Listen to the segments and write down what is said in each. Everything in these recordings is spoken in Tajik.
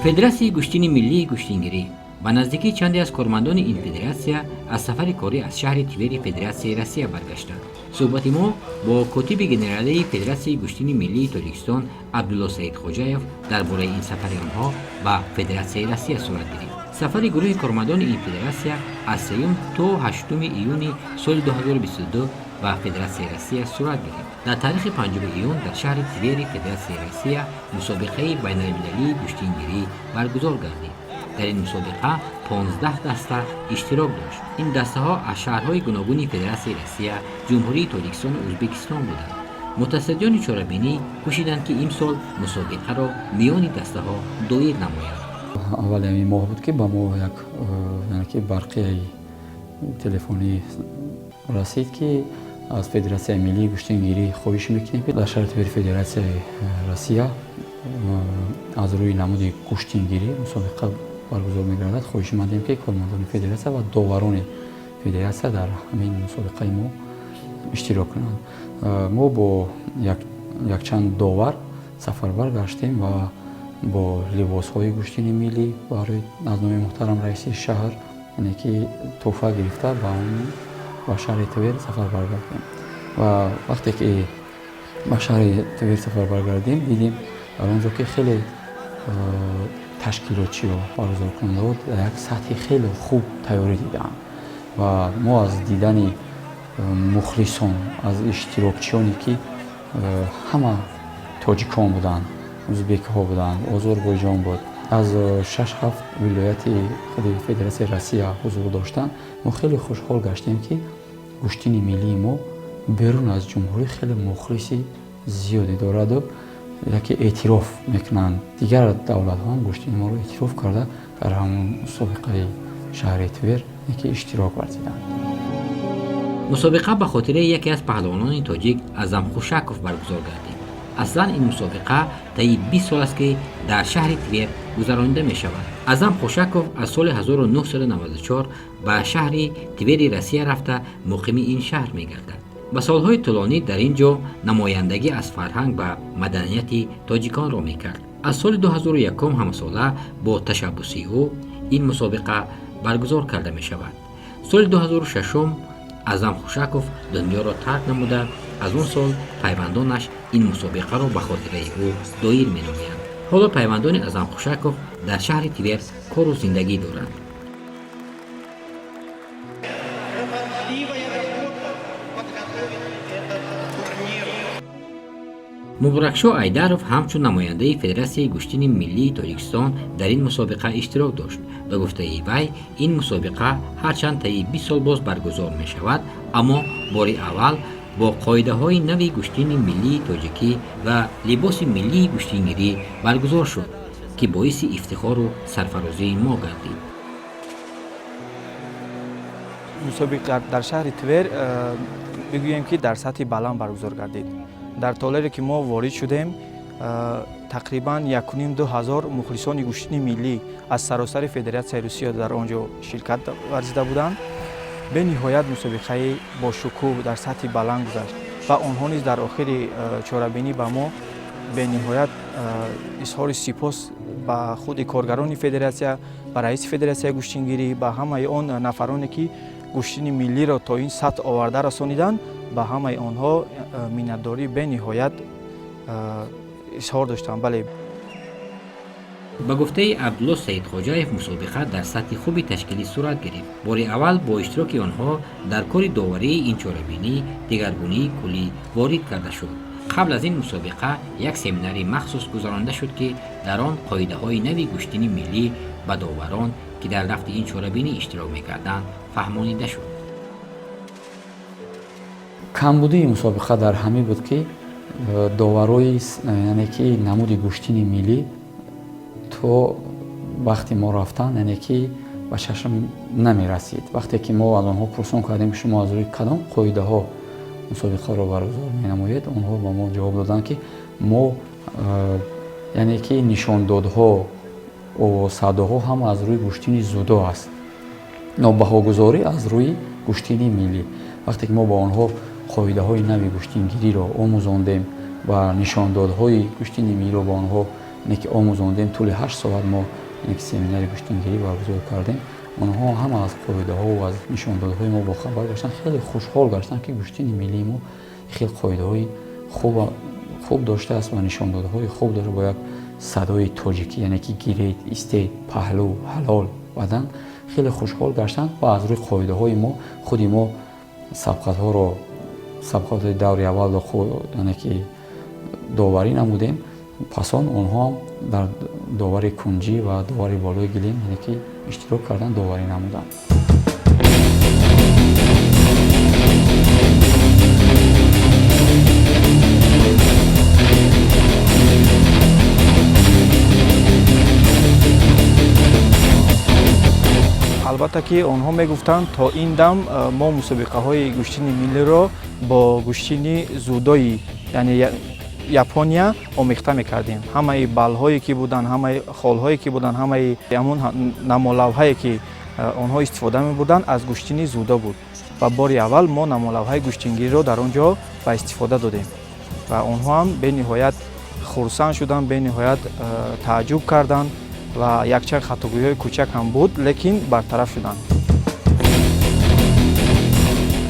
فدراسیای گوشتین ملی گوشتینگیری به نزدیکی چندی از کارمندان این فدراسیا از سفر کاری از شهر تیوری فدراسیای روسیه برگشتند. صحبت ما با کاتب گنرالی فدراسیای گوشتین ملی تاجیکستان عبدالله سعید خوجایف درباره این سفر آنها به فدراسیای روسیه صورت گرفت. سفر گروه کارمندان این فدراسیا از 3 تا 8 ایون سال 2022 و فدراسیای روسیه صورت گرفت. در تاریخ 5 ایون در شهر تیوری فدراسیای روسیه مسابقه بین‌المللی گوشتینگیری برگزار گردید. در این مسابقه 15 دسته اشتراک داشت. این دسته ها از شهرهای گوناگون فدراسیای روسیه، جمهوری تاجیکستان و ازبکستان بودند. متصدیان چهاربینی کوشیدند که این سال مسابقه را میان دسته ها دایر نمایند. اول همین ماه بود که با ما یک برقی تلفنی رسید که از فدراسیای ملی گوشتینگیری خواهش میکنیم که در شهر تیوری فدراسیای روسیه از روی نمود گوشتینگیری مسابقه برگزار می‌گردد. خواهش می‌کنیم که کارمندان فدراسیه و داوران فدراسیه در همین مسابقه ما اشتراک کنند. ما با یک چند داور سفربر گشتیم و با لباس‌های گوشتین ملی برای نظام محترم رئیس شهر یعنی که تحفه گرفته با شهر تیوری سفربر گردیم و وقتی که با شهر تیوری سفربر گردیم دیدیم در اونجا که خیلی تشکیلاتچی و برگزار کننده در یک سطح خیلی خوب تیاری دیدن و ما از دیدن مخلصان از اشتراکچیانی که همه تاجیکان بودن، ازبک ها بودن، آذربایجان بود، از 6-7 ولایت خود فدراسیای روسیه حضور داشتن. ما خیلی خوشحال گشتیم که گوشتین ملی ما بیرون از جمهوری خیلی مخلصی زیادی دارد و که اعتراف میکنند. دیگر دولت ها هم گوشتین ما رو اعتراف کرده در همون مسابقه شهر تیور که اشتراک ورزیدند. مسابقه به خاطر یکی از پهلوانان تاجیک اعظم خوشکوف برگزار گردید. اصلا این مسابقه طی 20 سال است که در شهر تیور گذرانده می شود. اعظم خوشکوف از سال 1994 به شهر تیور روسیه رفته مقیم این شهر می گردد. به سالهای طولانی در اینجا نمایندگی از فرهنگ و مدنیت تاجیکان را می کرد. از سال 2001 همساله با تشبوسی او این مسابقه برگزار کرده می شود. سال 2006 اعظم خوشکوف دنیا را ترک نموده. از اون سال پیوندانش این مسابقه را به خاطر او دایر می نمایند. حالا پیوندان اعظم خوشکوف در شهر تیور کار و زندگی دارند. مبارکشاه ایدروف همچون نماینده فدراسیای گوشتین ملی تاجیکستان در این مسابقه اشتراک داشت. به گفته وی این مسابقه هرچند طی 20 سال باز برگزار می شود اما بار اول با قاعده های نوی گوشتین ملی تاجیکی و لباس ملی گوشتینگیری برگزار شد که باعث افتخار و سرفرازی ما گردید. مسابقه در شهر تیور بگوییم که در سطح بلند برگزار گردید. در طولی که ما وارد شدیم تقریبا 1.5-2 هزار مخلصان گوشتین ملی از سراسر فدراسیای روسیه در آنجا شرکت ورزیده بودند. به نهایت مسابقه با شکوه در سطح بلند گذشت و آنها نیز در آخر چهاربینی به ما به نهایت اظهار سپاس به خود کارگران فدراسیه، به رئیس فدراسیای گوشتینگیری، به همه آن نفرانی که گوشتین ملی را تا این سطح آورده رسانیدند به همه آنها منتداری به نهایت اظهار داشتم. بله. به گفته عبدالله سعید خوجایف مسابقه در سطح خوبی تشکیلی صورت گرفت. بار اول با اشتراک آنها در کار داوری این چهاربینی دگرگونی کلی وارد کرده شد. قبل از این مسابقه یک سمیناری مخصوص گذرانده شد که در آن قاعده های نوی گوشتین ملی به داوران که در رفت این چهاربینی اشتراک میکردند فهمانیده شد. کمبودی مسابقه در همین بود که داورای یعنی که نمود گوشتین ملی تو وقتی ما رفتن یعنی که به چشم نمی رسید. وقتی که ما از آنها پرسان کردیم شما از روی کدام قاعده ها مسابقه را برگزار می نمایید، آنها با ما جواب دادن که ما یعنی که نشان دادها و صداها هم از روی گوشتین زودا است، نابهاگذاری از روی گوشتین ملی. وقتی که ما با آنها قاعده های نوی گوشتینگیری را آموزاندیم و نشان دادهای گوشتین ملی را با آنها که آموزاندیم طول 8 ساعت ما семинари гӯштингирӣ баргузор кардем. онҳо ҳама аз қоидаҳо ва аз нишондодҳои мо бохабар гаштанд. хеле хушҳол гаштанд ки гӯштини миллии мо хеле қоидаҳои хуб доштааст ва нишондодҳои хуб дорад бо як садои тоҷикӣ, яъне ки гирейт, истейт, паҳлӯ, ҳалол бадан. хеле хушҳол гаштанд ва аз рӯи қоидаҳои мо худи мо сабқатҳои даври аввал яъне ки доварӣ намудем. пасон онҳо дар довари кунҷӣ ва довари болои гилем яъне ки иштирок кардан доварӣ намуданд. албатта ки онҳо мегуфтанд то ин дам мо мусобиқаҳои гӯштини миллиро бо гӯштини зудои яъне япония омехта мекардем. ҳамаи балҳое ки буданд, ҳамаи холҳое ки буданд, ҳамаи ҳамун намолавҳае ки онҳо истифода мебурданд аз гӯштини зудо буд. ва бори аввал мо намолавҳаи гӯштингириро дар он ҷо ба истифода додем ва онҳо ҳам бениҳоят хурсанд шуданд, бениҳоят тааҷҷуб карданд ва якчанд хатогӯиҳои кӯчак ҳам буд, лекин бартараф шуданд.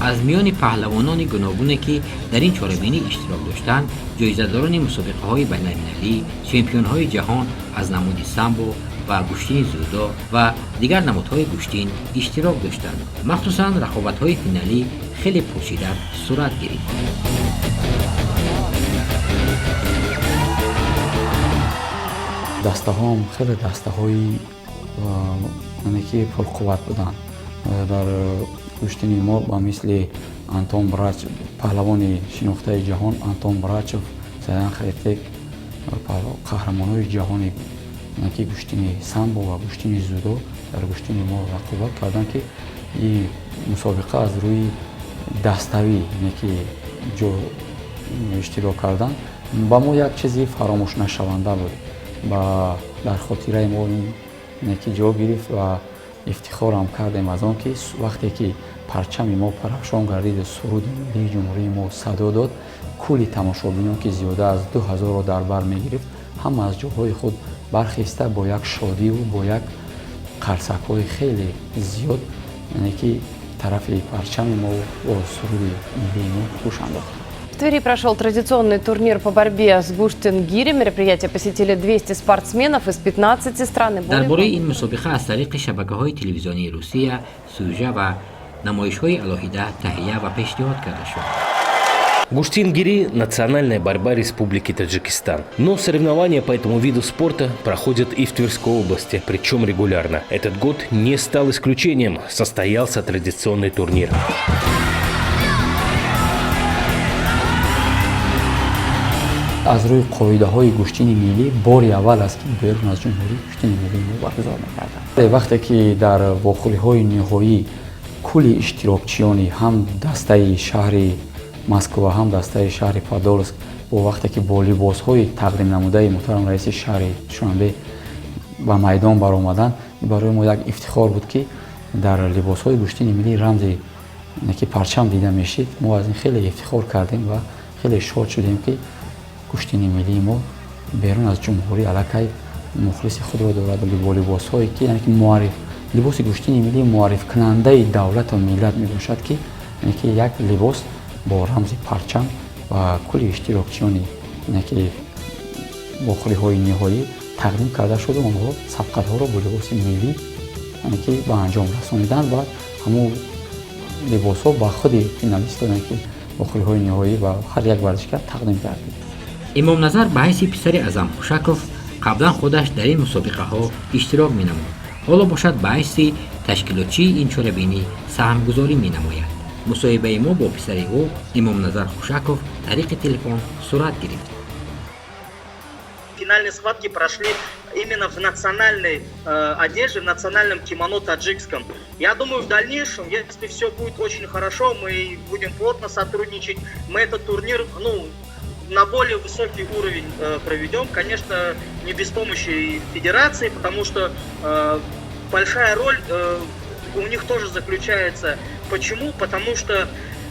аз миёни паҳлавонони гуногуне ки дар ин чорабинӣ иштирок доштанд, ҷоизадорони мусобиқаҳои байналмилалӣ, чемпионҳои ҷаҳон аз намуди самбо ва гӯштини зудо ва дигар намудҳои гӯштин иштирок доштанд. махсусан рақобатҳои финалӣ хеле пуршида сурат гирифт. дастаҳоам хеле дастаҳои яъне ки пурқувват буданд. дар гӯштини мо ба мисли Антон Брач, паҳлавони шинохтаи ҷаҳон Антон Брачев, Заян Хайтек, қаҳрамонҳои ҷаҳони яъне ки гӯштини самбо ва гӯштини зудо дар гӯштини мо рақобат карданд ки ин мусобиқа аз рӯи даставӣ яъне ки иштирок кардан ба мо як чизи фаромӯшнашаванда буд. дар хотираи мо яъне ки ҷо гирифт ва ифтихорам кардем аз он ки вақте ки парчами мо парафшон гардиду суруди миллии ҷумҳурии мо садо дод, кулли тамошобинон ки зиёда аз 2000-ро дар бар мегирифт, ҳама аз ҷойҳои худ бархеста бо як шодиву бо як қарсакҳои хеле зиёд яъне ки тарафи парчами мо бо суруди миллии мо хуш андохтанд. В Твери прошел традиционный турнир по борьбе с Гуштин-Гири. Мероприятие посетили 200 спортсменов из 15 стран. дар бораи ин мусобиқа аз тариқи шабакаҳои телевизионии Русия сюжа ва намоишҳои алоҳида таҳия ва пешниҳод карда шуд. Гуштин-Гири – национальная борьба Республики Таджикистан. Но соревнования по этому виду спорта проходят и в Тверской области, причем регулярно. Этот год не стал исключением. Состоялся традиционный турнир. аз рӯи қоидаҳои гӯштини миллӣ бори аввал аст ки берун аз ҷумҳурӣ гӯштини миллии мо баргузор мекарданд. вақте ки дар вохӯриҳои ниҳоӣ кулли иштирокчиёни ҳам дастаи шаҳри Москва, ҳам дастаи шаҳри Подольск бо вақте ки бо либосҳои тақдим намудаи муҳтарам раиси шаҳри Душанбе ба майдон баромаданд, барои мо як ифтихор буд ки дар либосҳои гӯштини миллӣ рамзи яъне ки парчам дида мешид. мо аз ин хеле ифтихор кардем ва хеле шод шудем ки гӯштини миллии мо берун аз ҷумҳурӣ аллакай мухлиси худро дорад. бо либосҳое ки яъне ки либоси гӯштини миллӣ муаррифкунандаи давлату миллат мебошад ки яъне ки як либос бо рамзи парчам ва кулли иштирокчиёни яъне ки вохӯриҳои ниҳоӣ тақдим карда шуд. онҳо сабқатҳоро бо либоси миллӣ яъне ки ба анҷом расониданд ва ҳамон либосҳо ба худи финалистон яъне ки вохӯриҳои ниҳоӣ ва ҳар як варзишгар тақдим гардид. имомназар ба ҳайси писари Азам Хушаков қаблан худаш дар ин мусобиқаҳо иштирок менамуд. ҳоло бошад ба ҳайси ташкилотчии ин чорабинӣ саҳмгузорӣ менамояд. мусоҳибаи мо бо писари ӯ Имомназар Хушаков тариқи телефон сурат гирифт. Финальные схватки прошли именно в национальной одежде, в национальном кимоно таджикском. Я думаю, в дальнейшем, если все будет очень хорошо, мы будем плотно сотрудничать, мы этот турнир, на более высокий уровень проведем. Конечно, не без помощи федерации, потому что большая роль у них тоже заключается. Почему? Потому что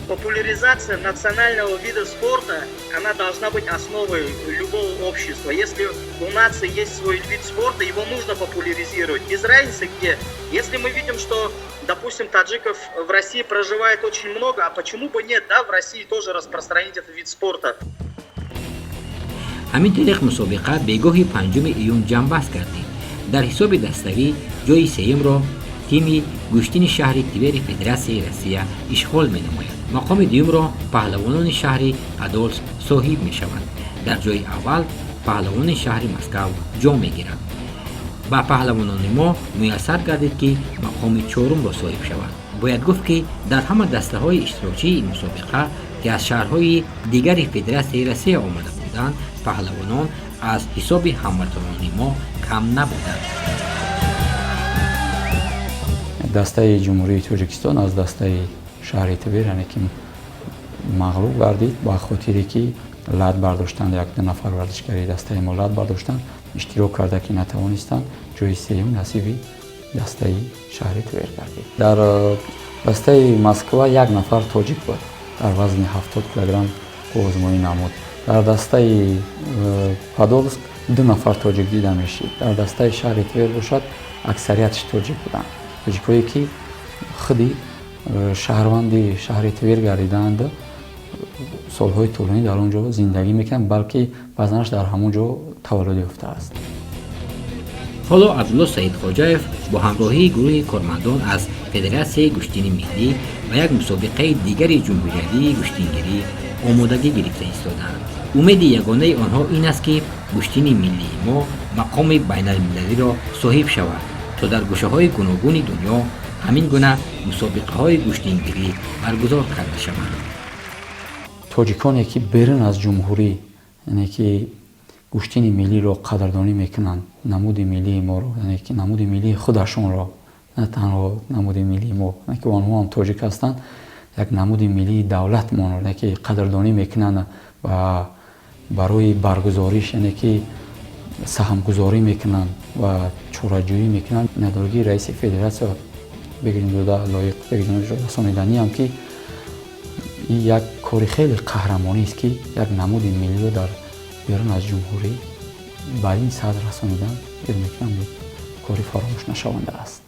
популяризация национального вида спорта, она должна быть основой любого общества. Если у нации есть свой вид спорта, его нужно популяризировать. Без разницы где. Если мы видим, что, допустим, таджиков в России проживает очень много, а почему бы нет, да, в России тоже распространить этот вид спорта? ҳамин тариқ мусобиқа бегоҳи 5 июн ҷамъбаст гардид. дар ҳисоби даставӣ ҷои сеюмро тими гӯштини шаҳри Твери Федератсияи Россия ишғол менамояд. мақоми дуюмро паҳлавонони шаҳри Подольск соҳиб мешаванд. дар ҷои аввал паҳлавони шаҳри Москав ҷом мегирад. ба паҳлавонони мо муяссар гардид ки мақоми 4-ро соҳиб шаванд. бояд гуфт ки дар ҳама дастаҳои иштирокчии ин мусобиқа ки аз шаҳрҳои дигари Федератсияи Россия омада буданд, паҳлавонон аз ҳисоби ҳамватанони мо кам набуданд. дастаи ҷумҳурии Тоҷикистон аз дастаи шаҳри Твер яъне ки мағлуб гардид ба хотире ки лад бардоштанд, 1-2 нафар варзишгари дастаи мо лад бардоштанд, иштирок карда ки натавонистанд, ҷои сеюм насиби дастаи шаҳри Твер гардид. дар дастаи Москва 1 нафар тоҷик буд, дар вазни 70 килограмм озмоӣ намуд. дар дастаи Подольск 2 нафар тоҷик дида мешид. дар дастаи шаҳри Твер бошад аксариятш тоҷик буданд. тоҷикҳое ки худи шаҳрванди шаҳри Твер гардидаанд, солҳои тӯлонӣ дар он ҷо зиндагӣ мекунанд, балки баъзанаш дар ҳамон ҷо таваллуд ёфтааст. ҳоло Абдулло Саидхоҷаев бо ҳамроҳии гурӯҳи кормандон аз Федератсияи гӯштини миллӣ ба як мусобиқаи дигари ҷумҳуриявии гӯштингирӣ омодагӣ гирифта истодаанд. умеди ягонаи онҳо ин аст ки гӯштини миллии мо мақоми байналмилалиро соҳиб шавад, то дар гӯшаҳои гуногуни дунё ҳамин гуна мусобиқаҳои гӯштингирӣ баргузор карда шаванд. тоҷиконе ки берун аз ҷумҳурӣ, яъне ки гӯштини миллиро қадрдонӣ мекунанд, намуди миллии моро, яъне ки намуди миллии худашонро, на танҳо намуди миллии мо, яъне ки онҳо ҳам тоҷик ҳастанд, як намуди миллии давлатмонро, яъне ки қадрдонӣ мекунанд ва барои баргузориш, яъне ки саҳмгузорӣ мекунанд ва чораҷӯӣ мекунанд. надоргии раиси федератсия бигирем дода лоиқ бигирем расониданӣ ам ки ин як кори хеле қаҳрамонист ки як намуди миллиро дар берун аз ҷумҳурӣ ба ин сатҳ расонидан кори фаромӯшнашаванда аст.